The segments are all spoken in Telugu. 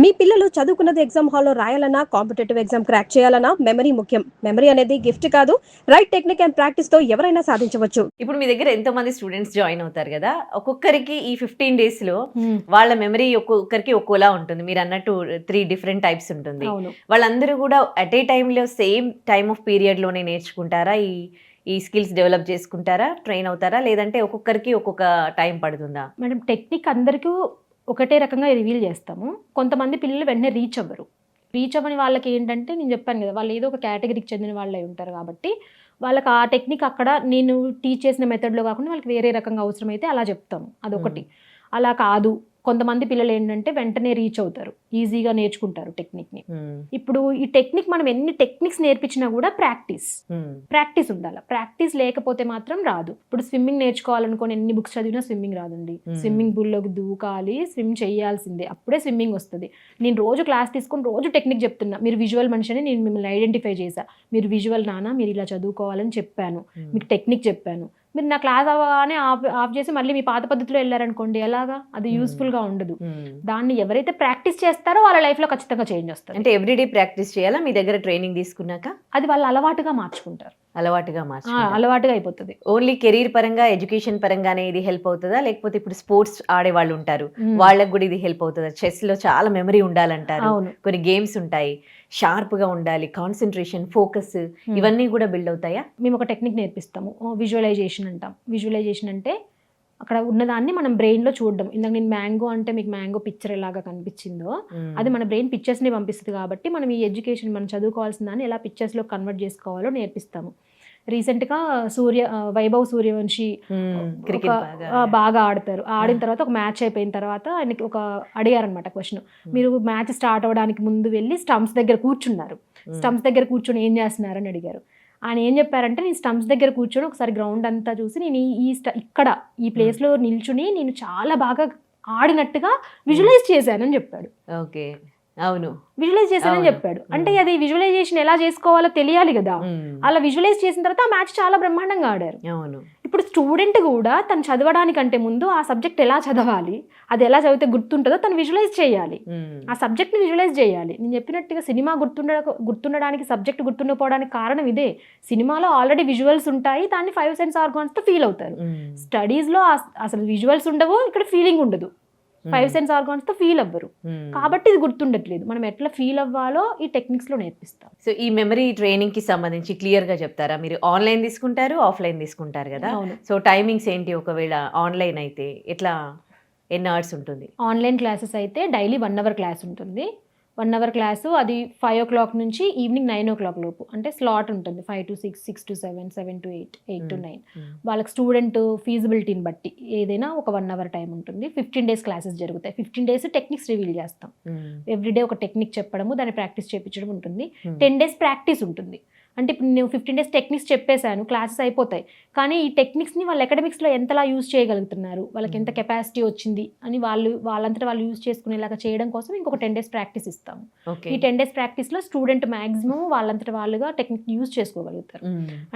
మీ పిల్లలు చదువుకున్నది ఎగ్జామ్ హాల్లో రాయాలన్నా కాంపిటేటివ్ ఎగ్జామ్ క్రాక్ చేయాలన్నా మెమరీ ముఖ్యం. మెమరీ అనేది గిఫ్ట్ కాదు, రైట్ టెక్నిక్ అండ్ ప్రాక్టీస్ తో ఎవరైనా సాధించవచ్చు. ఇప్పుడు మీ దగ్గర ఎంతో మంది స్టూడెంట్స్ జాయిన్ అవుతారు కదా, ఒక్కొక్కరికి ఈ 15 days లో వాళ్ళ మెమరీ ఒక్కొక్కరికి ఒక్కోలా ఉంటుంది. మీరు అన్నట్టు 3 different టైప్స్ ఉంటుంది. వాళ్ళందరూ కూడా అట్ ఏ టైంలో సేమ్ టైమ్ ఆఫ్ పీరియడ్ లోనే నేర్చుకుంటారా? ఈ స్కిల్స్ డెవలప్ చేసుకుంటారా, ట్రైన్ అవుతారా, లేదంటే ఒక్కొక్కరికి ఒక్కొక్క టైం పడుతుందా? మేడం టెక్నిక్ అందరికీ ఒకటే రకంగా రివీల్ చేస్తాము. కొంతమంది పిల్లలు వెంటనే రీచ్ అవ్వని వాళ్ళకి ఏంటంటే, నేను చెప్పాను కదా, వాళ్ళు ఏదో ఒక కేటగిరీకి చెందిన వాళ్ళే ఉంటారు కాబట్టి వాళ్ళకి ఆ టెక్నిక్ అక్కడ నేను టీచ్ చేసిన మెథడ్లో కాకుండా వాళ్ళకి వేరే రకంగా అవసరమైతే అలా చెప్తాము. అదొకటి. అలా కాదు, కొంతమంది పిల్లలు ఏంటంటే వెంటనే రీచ్ అవుతారు, ఈజీగా నేర్చుకుంటారు టెక్నిక్ని. ఇప్పుడు ఈ టెక్నిక్ మనం ఎన్ని టెక్నిక్స్ నేర్పించినా కూడా ప్రాక్టీస్ ఉండాలి. ప్రాక్టీస్ లేకపోతే మాత్రం రాదు. ఇప్పుడు స్విమ్మింగ్ నేర్చుకోవాలనుకోని ఎన్ని బుక్స్ చదివినా స్విమ్మింగ్ రాదండి. స్విమ్మింగ్ పూల్లోకి దూకాలి, స్విమ్ చేయాల్సిందే, అప్పుడే స్విమ్మింగ్ వస్తుంది. నేను రోజు క్లాస్ తీసుకుని రోజు టెక్నిక్ చెప్తున్నా. మీరు విజువల్ మనిషి అని నేను మిమ్మల్ని ఐడెంటిఫై చేశా. మీరు విజువల్ నానా, మీరు ఇలా చదువుకోవాలని చెప్పాను, మీకు టెక్నిక్ చెప్పాను. మీరు నా క్లాస్ అవ్వగానే ఆఫ్ చేసి మళ్ళీ మీ పాత పద్ధతిలో వెళ్ళారనుకోండి, ఎలాగా? అది యూస్ఫుల్గా ఉండదు. దాన్ని ఎవరైతే ప్రాక్టీస్ చేస్తారో వాళ్ళ లైఫ్లో ఖచ్చితంగా చేంజ్ వస్తుంది. అంటే ఎవ్రీడే ప్రాక్టీస్ చేయాలా? మీ దగ్గర ట్రైనింగ్ తీసుకున్నాక అది వాళ్ళు అలవాటుగా మార్చుకుంటారు. అలవాటుగా అయిపోతుంది. ఓన్లీ కెరీర్ పరంగా, ఎడ్యుకేషన్ పరంగానే ఇది హెల్ప్ అవుతుందా, లేకపోతే ఇప్పుడు స్పోర్ట్స్ ఆడే వాళ్ళు ఉంటారు, వాళ్ళకి కూడా ఇది హెల్ప్ అవుతుందా? చెస్ లో చాలా మెమరీ ఉండాలంటారు, కొన్ని గేమ్స్ ఉంటాయి, షార్ప్ గా ఉండాలి, కాన్సన్ట్రేషన్, ఫోకస్, ఇవన్నీ కూడా బిల్డ్ అవుతాయా? మేము ఒక టెక్నిక్ నేర్పిస్తాము, విజువలైజేషన్ అంటాం. విజువలైజేషన్ అంటే అక్కడ ఉన్నదాన్ని మనం బ్రెయిన్లో చూడడం. ఇందాక నేను మ్యాంగో అంటే మీకు మ్యాంగో పిక్చర్ ఎలాగా కనిపించిందో అది మన బ్రెయిన్ పిక్చర్స్ని పంపిస్తుంది. కాబట్టి మనం ఈ ఎడ్యుకేషన్ మనం చదువుకోవాల్సిన దాన్ని ఎలా పిక్చర్స్లో కన్వర్ట్ చేసుకోవాలో నేర్పిస్తాము. రీసెంట్గా వైభవ్ సూర్యవంశీ బాగా ఆడతారు. ఆడిన తర్వాత ఒక మ్యాచ్ అయిపోయిన తర్వాత ఆయనకి అడిగారనమాట క్వశ్చన్, మీరు మ్యాచ్ స్టార్ట్ అవ్వడానికి ముందు వెళ్ళి స్టంప్స్ దగ్గర కూర్చున్నారు, స్టంప్స్ దగ్గర కూర్చొని ఏం చేస్తున్నారని అడిగారు. ఆయన ఏం చెప్పారంటే, నేను స్టంప్స్ దగ్గర కూర్చొని ఒకసారి గ్రౌండ్ అంతా చూసి నేను ఇక్కడ ఈ ప్లేస్లో నిల్చుని నేను చాలా బాగా ఆడినట్టుగా విజువలైజ్ చేశానని చెప్పాడు. ఓకే, అవును, విజువలైజ్ చేశానని చెప్పాడు. అంటే అది విజువలైజేషన్ ఎలా చేసుకోవాలో తెలియాలి కదా. అలా విజువలైజ్ చేసిన తర్వాత ఆ మ్యాచ్ చాలా బ్రహ్మాండంగా ఆడారు. ఇప్పుడు స్టూడెంట్ కూడా తను చదవడానికంటే ముందు ఆ సబ్జెక్ట్ ఎలా చదవాలి, అది ఎలా చదివితే గుర్తుంటుందో తను విజువలైజ్ చేయాలి, ఆ సబ్జెక్ట్ని విజువలైజ్ చేయాలి. నేను చెప్పినట్టుగా సినిమా గుర్తుండడానికి, సబ్జెక్ట్ గుర్తుండిపోవడానికి కారణం ఇదే. సినిమాలో ఆల్రెడీ విజువల్స్ ఉంటాయి, దాన్ని 5 సెన్స్ ఆర్గాన్స్తో ఫీల్ అవుతారు. స్టడీస్లో అసలు విజువల్స్ ఉండవు, ఇక్కడ ఫీలింగ్ ఉండదు, 5 సెన్స్ ఆర్గాన్స్తో ఫీల్ అవ్వరు. కాబట్టి ఇది గుర్తుండట్లేదు. మనం ఎట్లా ఫీల్ అవ్వాలో ఈ టెక్నిక్స్లో నేర్పిస్తాం. సో ఈ మెమరీ ట్రైనింగ్ కి సంబంధించి క్లియర్ గా చెప్తారా? మీరు ఆన్లైన్ తీసుకుంటారు, ఆఫ్లైన్ తీసుకుంటారు కదా. సో టైమింగ్స్ ఏంటి? ఒకవేళ ఆన్లైన్ అయితే ఎట్లా, ఎన్ని అవర్స్ ఉంటుంది? ఆన్లైన్ క్లాసెస్ అయితే డైలీ 1 hour క్లాస్ ఉంటుంది. 1 hour క్లాసు అది 5 o'clock నుంచి ఈవినింగ్ 9 o'clock లోపు. అంటే స్లాట్ ఉంటుంది 5 to 6, 6 to 7, 7 to 8, 8 to 9. వాళ్ళకి స్టూడెంట్ ఫీజిబిలిటీని బట్టి ఏదైనా ఒక 1 hour టైం ఉంటుంది. 15 days క్లాసెస్ జరుగుతాయి. 15 days టెక్నిక్స్ రివీల్ చేస్తాం. ఎవ్రీడే ఒక టెక్నిక్ చెప్పడము, దాన్ని ప్రాక్టీస్ చేయించడం ఉంటుంది. 10 days ప్రాక్టీస్ ఉంటుంది. అంటే ఇప్పుడు నేను 15 days టెక్నిక్స్ చెప్పేశాను, క్లాసెస్ అయిపోతాయి, కానీ ఈ టెక్నిక్స్ని వాళ్ళు అకాడమిక్స్లో ఎంతలా యూజ్ చేయగలుగుతున్నారు, వాళ్ళకి ఎంత కెపాసిటీ వచ్చింది అని వాళ్ళంతటా వాళ్ళు యూజ్ చేసుకునేలాగా చేయడం కోసం ఇంకొక 10 days ప్రాక్టీస్ ఇస్తాము. ఈ 10 days ప్రాక్టీస్లో స్టూడెంట్ మ్యాక్సిమం వాళ్ళంతటా వాళ్ళుగా టెక్నిక్ యూజ్ చేసుకోగలుగుతారు.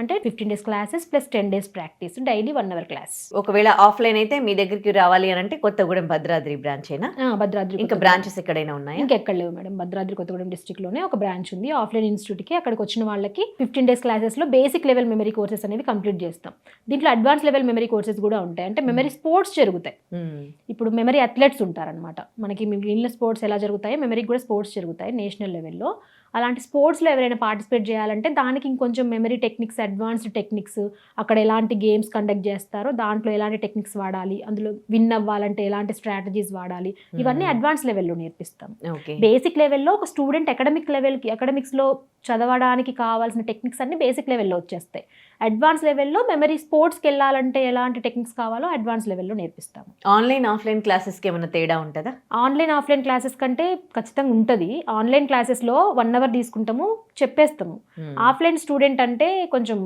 అంటే 15 days classes plus 10 days practice, daily 1 hour class. ఒకవేళ ఆఫ్లైన్ అయితే మీ దగ్గరికి రావాలి అని అంటే కొత్తగూడెం భద్రాద్రి బ్రాంచ్ అయినా? భద్రాద్రి. ఇంకా బ్రాంచెస్ ఎక్కడైనా ఉన్నాయా? ఇంకెక్కడ లేవు మేడం. భద్రాద్రి కొత్తగూడెం డిస్ట్రిక్ట్లోనే ఒక బ్రాంచ్ ఉంది. ఆఫ్లైన్ ఇన్స్టిట్యూట్కి అక్కడికి వచ్చిన వాళ్ళకి 15 days క్లాసెస్లో బేసిక్ లెవెల్ మెమరీ కోర్సెస్ అనేవి కంప్లీట్ చేస్తాం. దీంట్లో అడ్వాన్స్ లెవెల్ మెమరీ కోర్సెస్ కూడా ఉంటాయి. అంటే మెమరీ స్పోర్ట్స్ జరుగుతాయి. ఇప్పుడు మెమరీ అథ్లెట్స్ ఉంటారనమాట. మనకి మిగిలిన స్పోర్ట్స్ ఎలా జరుగుతాయో మెమరీకి కూడా స్పోర్ట్స్ జరుగుతాయి నేషనల్ లెవెల్లో. అలాంటి స్పోర్ట్స్లో ఎవరైనా పార్టిసిపేట్ చేయాలంటే దానికి ఇంకొంచెం మెమరీ టెక్నిక్స్, అడ్వాన్స్డ్ టెక్నిక్స్, అక్కడ ఎలాంటి గేమ్స్ కండక్ట్ చేస్తారో దాంట్లో ఎలాంటి టెక్నిక్స్ వాడాలి, అందులో విన్ అవ్వాలంటే ఎలాంటి స్ట్రాటజీస్ వాడాలి, ఇవన్నీ అడ్వాన్స్ లెవెల్లో నేర్పిస్తాం. బేసిక్ లెవెల్లో ఒక స్టూడెంట్ అకాడమిక్స్లో చదవడానికి కావాల్సిన టెక్నిక్స్ అన్ని బేసిక్ లెవెల్లో వచ్చేస్తాయి. అడ్వాన్స్ లెవెల్లో మెమరీ స్పోర్ట్స్కి వెళ్ళాలంటే ఎలాంటి టెక్నిక్స్ కావాలో అడ్వాన్స్ లెవెల్లో నేర్పిస్తాము. ఆన్లైన్ ఆఫ్లైన్ క్లాసెస్కి ఏమైనా తేడా ఉంటుందా? ఆన్లైన్ ఆఫ్లైన్ క్లాసెస్ కంటే ఖచ్చితంగా ఉంటుంది. ఆన్లైన్ క్లాసెస్లో 1 hour తీసుకుంటాము, చెప్పేస్తాము. ఆఫ్లైన్ స్టూడెంట్ అంటే కొంచెం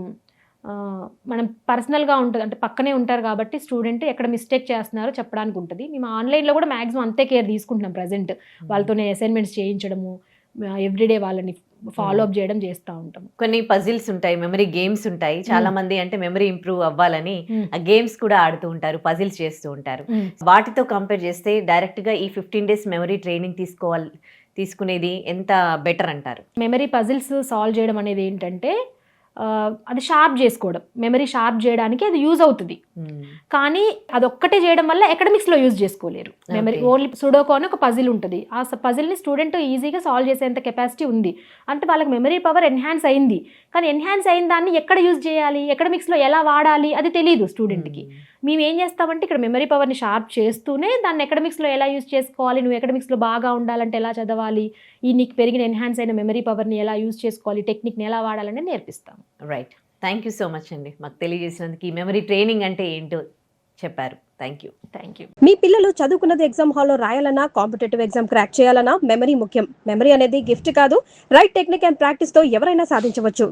మనం పర్సనల్గా ఉంటుంది, అంటే పక్కనే ఉంటారు కాబట్టి స్టూడెంట్ ఎక్కడ మిస్టేక్ చేస్తున్నారో చెప్పడానికి ఉంటుంది. మేము ఆన్లైన్లో కూడా మ్యాక్సిమం అంతే కేర్ తీసుకుంటున్నాం ప్రజెంట్. వాళ్ళతోనే అసైన్మెంట్స్ చేయించడము, ఎవ్రీడే వాళ్ళని ఫాలో అప్ చేయడం చేస్తూ ఉంటాం. కొన్ని పజిల్స్ ఉంటాయి, మెమరీ గేమ్స్ ఉంటాయి. చాలా మంది అంటే మెమరీ ఇంప్రూవ్ అవ్వాలని ఆ గేమ్స్ కూడా ఆడుతూ ఉంటారు, పజిల్స్ చేస్తూ ఉంటారు. వాటితో కంపేర్ చేస్తే డైరెక్ట్ గా ఈ 15 days మెమరీ ట్రైనింగ్ తీసుకునేది ఎంత బెటర్ అంటారు? మెమరీ పజిల్స్ సాల్వ్ చేయడం అనేది ఏంటంటే అది షార్ప్ చేసుకోవడం, మెమరీ షార్ప్ చేయడానికి అది యూజ్ అవుతుంది. కానీ అదొక్కటే చేయడం వల్ల ఎకడమిక్స్లో యూజ్ చేసుకోలేరు. మెమరీ ఓన్లీ సుడోకో అని ఒక పజిల్ ఉంటుంది, ఆ పజిల్ని స్టూడెంట్ ఈజీగా సాల్వ్ చేసేంత కెపాసిటీ ఉంది. అంటే వాళ్ళకి మెమరీ పవర్ ఎన్హాన్స్ అయింది, కానీ ఎన్హాన్స్ అయిన దాన్ని ఎక్కడ యూజ్ చేయాలి, ఎకడమిక్స్లో ఎలా వాడాలి అది తెలియదు స్టూడెంట్కి. మేము ఏం చేస్తామంటే ఇక్కడ మెమరీ పవర్ని షార్ప్ చేస్తూనే దాన్ని ఎకడమిక్స్లో ఎలా యూజ్ చేసుకోవాలి, నువ్వు ఎకడమిక్స్లో బాగా ఉండాలంటే ఎలా చదవాలి, ఈ నీకు పెరిగిన ఎన్హాన్స్ అయిన మెమరీ పవర్ని ఎలా యూజ్ చేసుకోవాలి, టెక్నిక్ని ఎలా వాడాలని నేర్పిస్తాం. Right, thank you so much అండి మాకు తెలియజేసినందుకు. ఈ మెమరీ ట్రైనింగ్ అంటే ఏంటో చెప్పారు. Thank you. మీ పిల్లలు చదువుకున్నది ఎగ్జామ్ హాల్లో రాయాలన్నా, కాంపిటేటివ్ ఎగ్జామ్ క్రాక్ చేయాలన్నా మెమరీ ముఖ్యం. మెమరీ అనేది గిఫ్ట్ కాదు, రైట్ టెక్నిక్ అండ్ ప్రాక్టీస్ తో ఎవరైనా సాధించవచ్చు.